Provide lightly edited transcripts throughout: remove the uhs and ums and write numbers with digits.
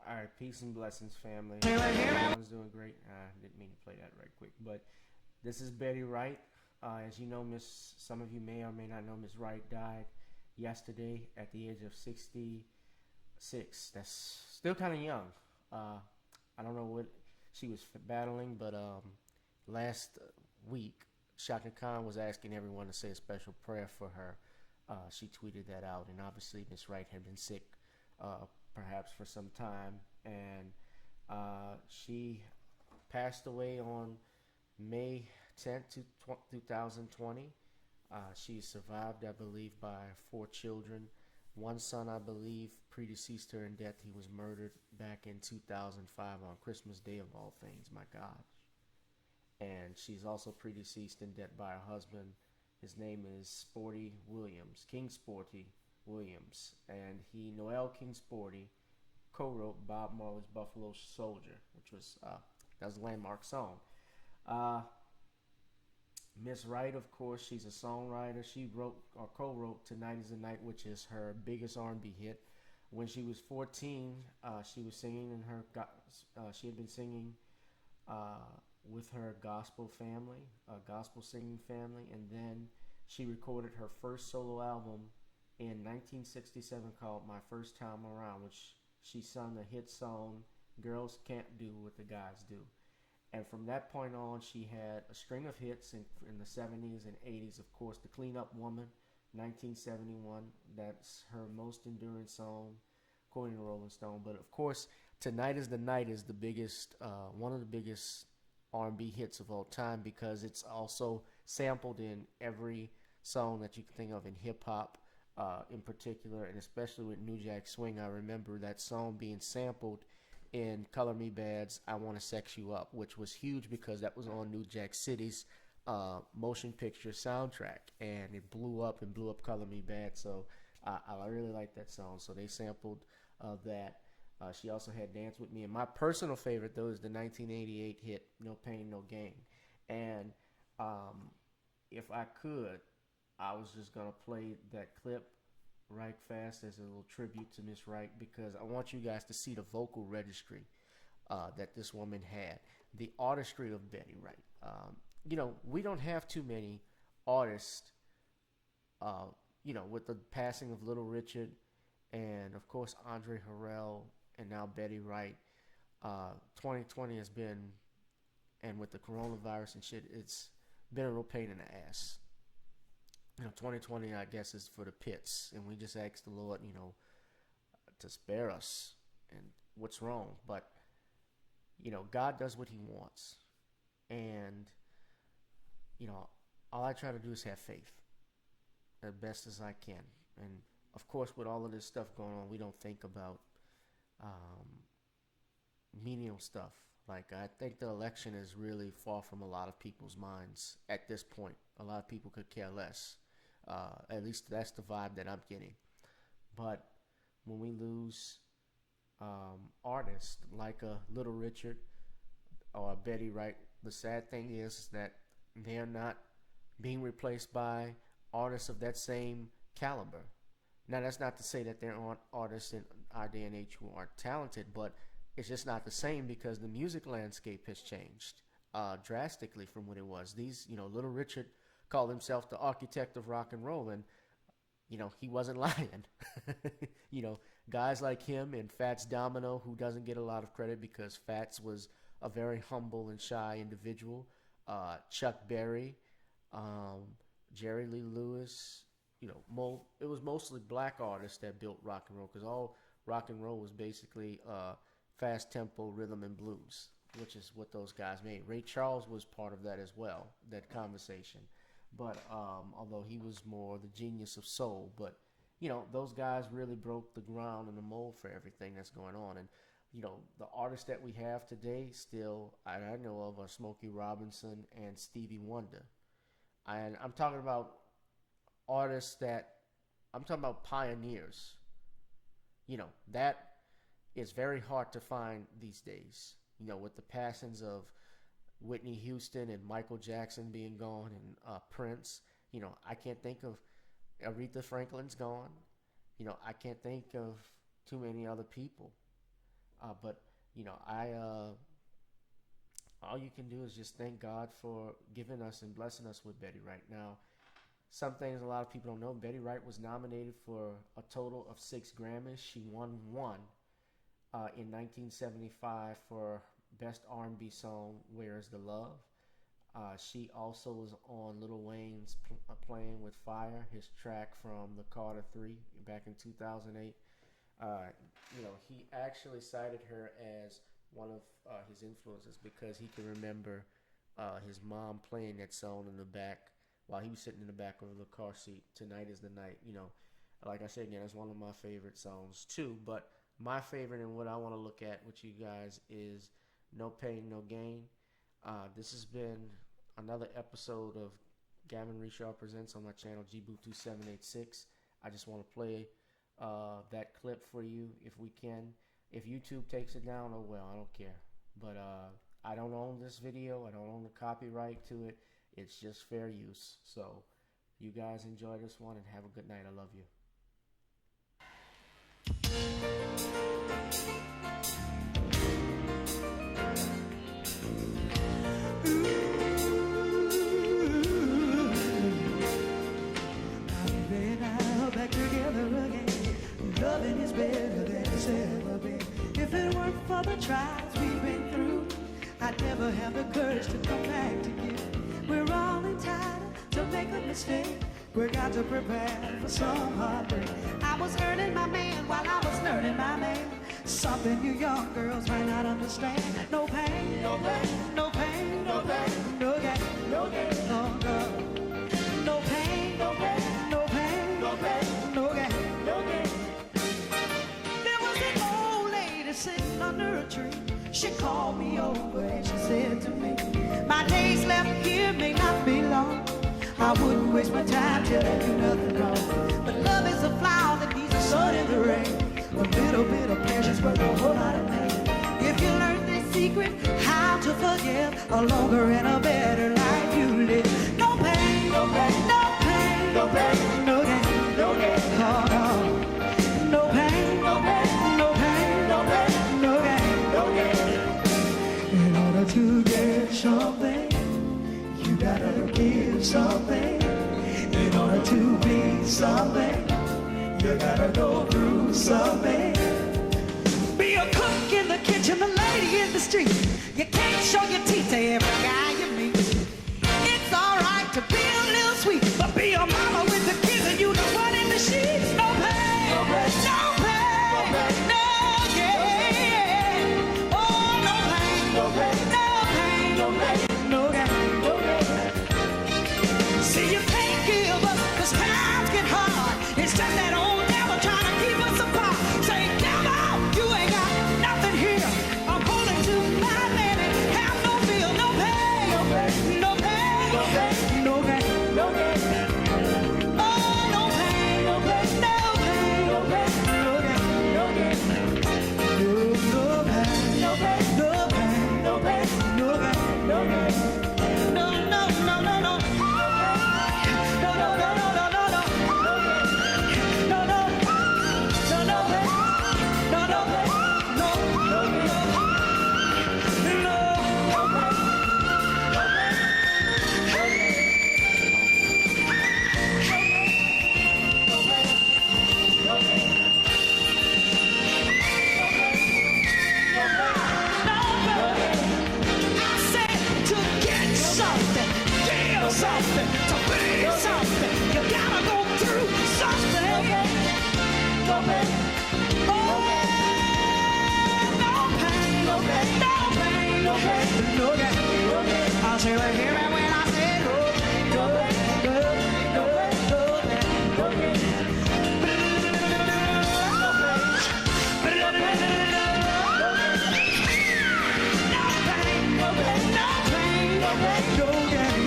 All right, peace and blessings, family. Everyone's doing great. I didn't mean to play that right quick, but this is Betty Wright. As you know, some of you may or may not know, Miss Wright died yesterday at the age of 66. That's still kind of young. I don't know what she was battling, but last week, Shaka Khan was asking everyone to say a special prayer for her. She tweeted that out, and obviously Miss Wright had been sick perhaps for some time, and she passed away on May 10th, 2020. She survived, I believe, by 4 children. One son, I believe, predeceased her in death. He was murdered back in 2005 on Christmas Day of all things, my gosh. And she's also predeceased in death by her husband. His name is Sporty Williams, King Sporty Williams, and Noel King Sporty co-wrote Bob Marley's Buffalo Soldier, which was that was a landmark song. Miss Wright, of course, she's a songwriter. She wrote or co-wrote "Tonight Is the Night," which is her biggest R&B hit. When she was 14, she was singing in her. She had been singing with her gospel family, a gospel singing family, and then she recorded her first solo album in 1967 called "My First Time Around," which she sung the hit song "Girls Can't Do What the Guys Do." And from that point on, she had a string of hits in the 70s and 80s. Of course, "The Clean Up Woman," 1971. That's her most enduring song, according to Rolling Stone. But of course, "Tonight Is the Night" is the biggest, one of the biggest R&B hits of all time, because it's also sampled in every song that you can think of in hip-hop in particular, and especially with New Jack Swing. I remember that song being sampled in Color Me Badd's "I Wanna Sex You Up," which was huge because that was on New Jack City's motion picture soundtrack, and it blew up Color Me Bad. So I really like that song. So they sampled that. She also had "Dance With Me," and my personal favorite, though, is the 1988 hit "No Pain, No Gain." And if I could, I was just going to play that clip right fast as a little tribute to Miss Wright, because I want you guys to see the vocal registry that this woman had, the artistry of Betty Wright. We don't have too many artists, with the passing of Little Richard and, of course, Andre Harrell, and now Betty Wright. 2020 has been, and with the coronavirus and shit, it's been a real pain in the ass. 2020, I guess, is for the pits, and we just ask the Lord, to spare us and what's wrong. But, God does what he wants. And, all I try to do is have faith as best as I can. And, of course, with all of this stuff going on, we don't think about menial stuff. Like, I think the election is really far from a lot of people's minds at this point. A lot of people could care less. At least that's the vibe that I'm getting. But when we lose artists like a Little Richard or a Betty Wright, the sad thing is that they're not being replaced by artists of that same caliber. Now, that's not to say that there aren't artists in our day and age who aren't talented, but it's just not the same because the music landscape has changed drastically from what it was. Little Richard called himself the architect of rock and roll, and he wasn't lying. Guys like him and Fats Domino, who doesn't get a lot of credit because Fats was a very humble and shy individual. Chuck Berry, Jerry Lee Lewis. It was mostly black artists that built rock and roll, because all rock and roll was basically fast tempo rhythm and blues, which is what those guys made. Ray Charles was part of that as well, that conversation. But although he was more the genius of soul, but those guys really broke the ground and the mold for everything that's going on. And the artists that we have today still, I know of, are Smokey Robinson and Stevie Wonder. And I'm talking about artists I'm talking about pioneers. That is very hard to find these days. With the passings of Whitney Houston and Michael Jackson being gone, and Prince. I can't think of Aretha Franklin's gone. I can't think of too many other people. But all you can do is just thank God for giving us and blessing us with Betty Wright. Now, some things a lot of people don't know: Betty Wright was nominated for a total of 6 Grammys. She won one in 1975 for Best R&B Song, "Where's the Love." She also was on Lil Wayne's "Playing with Fire," his track from the Carter 3 back in 2008. He actually cited her as one of his influences because he can remember his mom playing that song in the back while he was sitting in the back of the car seat. "Tonight is the Night." Like I said again, it's one of my favorite songs too. But my favorite and what I want to look at with you guys is "No Pain, No Gain." This has been another episode of Gavin Richard Presents on my channel, GBoo2786. I just want to play that clip for you if we can. If YouTube takes it down, oh well, I don't care. But I don't own this video. I don't own the copyright to it. It's just fair use. So you guys enjoy this one and have a good night. I love you. Back together again. Loving is better than it's ever been. If it weren't for the trials we've been through, I'd never have the courage to come back to you. We're all entitled to make a mistake. We got to prepare for some heartbreak. I was earning my man while I was learning my man. Something you young girls might not understand. No pain, no pain, no pain, no pain, no gain, no gain, no girl. No pain, no pain, no pain, no pain, no gain, no gain. There was an old lady sitting under a tree. She called me over and she said to me, my days left here may not be long. I wouldn't waste my time telling you nothing wrong. But love is a flower that needs the sun and the rain. A little bit of pleasure's worth a whole lot of pain. If you learn this secret, how to forgive, a longer and a better life you live. No pain, no pain, no pain, no pain, no gain, no gain, oh no. No pain, no pain, no pain, no pain, no gain, no gain. In order to get something, you gotta give something. In order to be something, you gotta go through something. Be a cook in the kitchen, a lady in the street. You can't show your teeth to every guy you meet. It's alright to be a little sweet, but be a mama with the kids and you the one in the sheets. No pain, no pain, no pain, no gain. Oh, no pain, no pain, no pain, no pain, no gain, no gain. See, you can't give up 'cause times get hard. It's just that old devil trying to keep us apart. Say, devil, you ain't got nothing here. I'm holding to my man and have no feel. No pain, no pain, no pain, no pain, no gain, no gain. Oh, no pain, no pain, no pain, no pain, no gain, no gain. No pain, no pain, no pain, no pain, no gain, no gain. No, no, no, no, no. No, no, no, no, no, no, no. No, no, no, no, no, no, no, I said to get something, feel something, to be something, you gotta go through something. No pain, oh, no pain, no pain, no pain, no pain, no gain, no gain. I'll say right here and when I say no pain, no pain, no pain, no pain, no pain,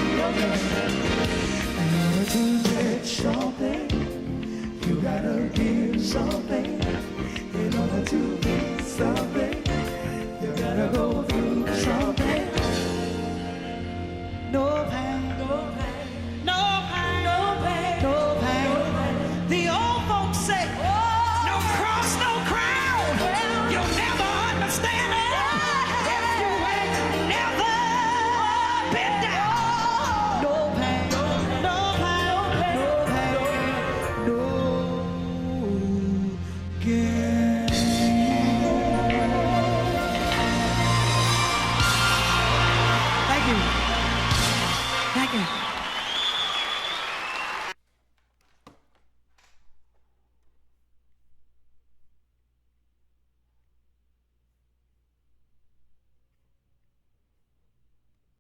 no gain. In order to get something, you gotta give something.